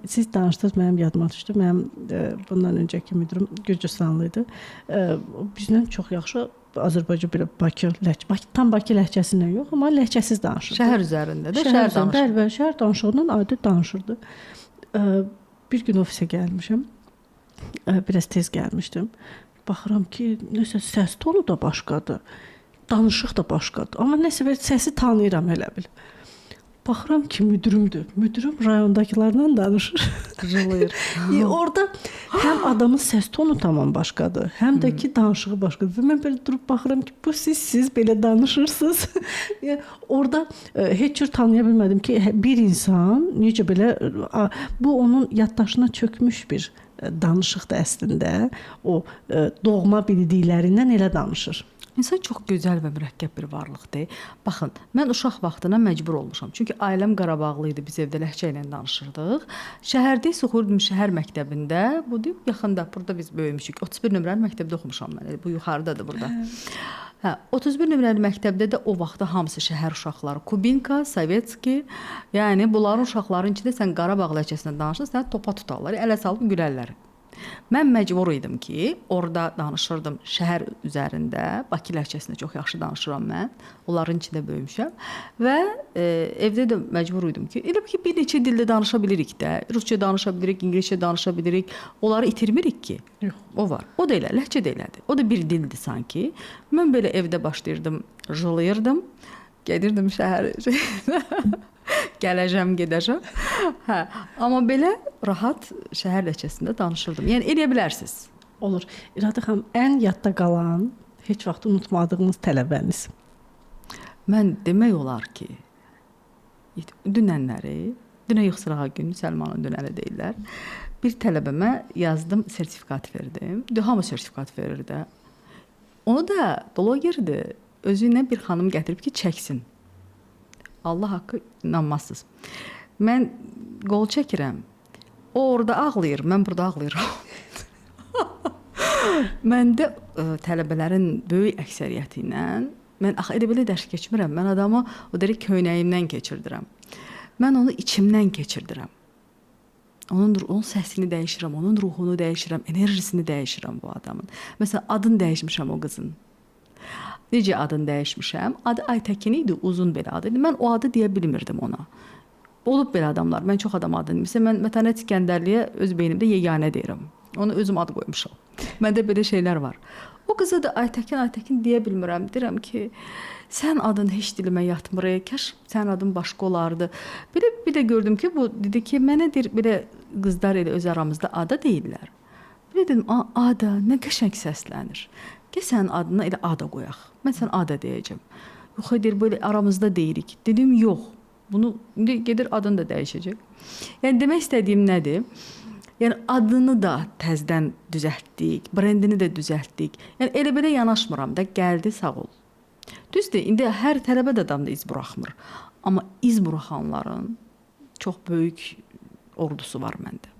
Siz danışdınız, mənim yadıma düşdü. Mənim bundan öncəki müdirim Gürcüstanlıydı. Bizdən çox yaxşı Azərbaycan belə tam Bakı ləhcəsindən yox, amma ləhcəsiz danışırdı. Şəhər üzərində də şəhər danışır. Bəli, şəhər danışığından adi danışırdı. Bir gün ofisə gəlmişəm. Biraz tez gəlmişdim. Baxıram ki, nəsə səs tonu da başqadır. Danışıq da başqadır. Amma nəsə bir səsi tanıyıram elə bil. Baxıram ki, müdirimdir. Müdirim rayondakılarla danışır. Qıcılayır. Orada həm adamın səs tonu tamam başqadır, həm də ki danışığı başqadır. Və mən belə durub baxıram ki, bu siz belə danışırsınız. Yəni orada heç cür tanıya bilmədim ki, bir insan necə belə bu onun yaddaşına çökmüş bir danışıqdır əslində. O doğma bildiklərindən elə danışır. İnsan çox gözəl və mürəkkəb bir varlıqdır. Baxın, mən uşaq vaxtına məcbur olmuşam. Çünki ailəm Qarabağlı idi, biz evdə ləhcə ilə danışırdıq. Şəhərdə isə oxuyurdum şəhər məktəbində. Bu deyib, yaxında, burada biz böyümüşük. 31 nömrəli məktəbdə oxumuşam mən. Bu yuxarıdadır burada. 31 nömrəli məktəbdə də o vaxtda hamısı şəhər uşaqları. Kubinka, Sovetski, yəni bunların uşaqların içində sən Qarabağ ləhcəsində danışırsan, səni topa tutarlar, ələ salıb gülərlər. Mən məcbur idim ki, orada danışırdım şəhər üzərində. Bakı ləhcəsində çox yaxşı danışıram mən. Onların içində böyümüşəm. Və evdə də məcbur idim ki, elə ki, bir neçə dildə danışa bilirik də. Rusça danışa bilirik, İngiliscə danışa bilirik. Onları itirmirik ki. Yox. O var. O da elə, ləhcə də elədir. O da bir dildir sanki. Mən belə evdə başlayırdım, jılayırdım. Gedirdim şəhər gələcəm, gedəcəm. Amma belə rahat şəhər ləhcəsində danışırdım. Yəni eləyə bilərsiniz. Olur. İradə xanım, ən yadda qalan, heç vaxt unutmadığınız tələbəniz? Mən demək olar ki, dünən yox sırağa günü, Səlmanın dünəni deyirlər. Bir tələbəmə yazdım, sertifikat verdim. Hamı sertifikat verir də. Onu da blogerdir. Özü ilə bir xanım gətirib ki, çəksin. Allah haqqı inanmazsınız. Mən qol çəkirəm. O orada ağlayır, mən burada ağlayıram. Məndə tələbələrin böyük əksəriyyəti ilə mən elə belə dərs keçmirəm. Mən adamı o dəri köynəyimdən keçirdirəm. Mən onu içimdən keçirdirəm. Onun səsini dəyişirəm, onun ruhunu dəyişirəm, enerjisini dəyişirəm bu adamın. Məsələn, adını dəyişmişəm o qızın. Necə adını dəyişmişəm? Adı Aytəkin idi, uzun belə adı idi. Mən o adı deyə bilmirdim ona. Olub belə adamlar. Mən çox adam adını bilmirəm. Mən Mətanət İskəndərliyə öz beynimdə yeganə deyirəm. Onu özüm ad qoymuşam. Məndə belə şeylər var. O qıza da Aytəkin deyə bilmirəm. Deyirəm ki, sən adın heç dilimə yatmır. Kaş sənin adın başqa olardı. Bir də gördüm ki, bu dedi ki, mənə deyir, belə qızlar elə öz aramızda ada deyirlər. Belə dedim, ada, nə qəşəng səslənir. Gəl sənin adına elə ada qoyaq. Mən sən ada deyəcəm. Yox, deyir, böyle aramızda deyirik. Dedim, yox. Bunu gedir adını da dəyişəcək. Yəni demək istədiyim nədir? Yəni adını da təzdən düzəltdik, brendini də düzəltdik. Yəni elə belə yanaşmıram da, gəldi, sağ ol. Düzdür, indi hər tələbə də adam da iz buraxmır. Amma iz buraxanların çox böyük ordusu var məndə.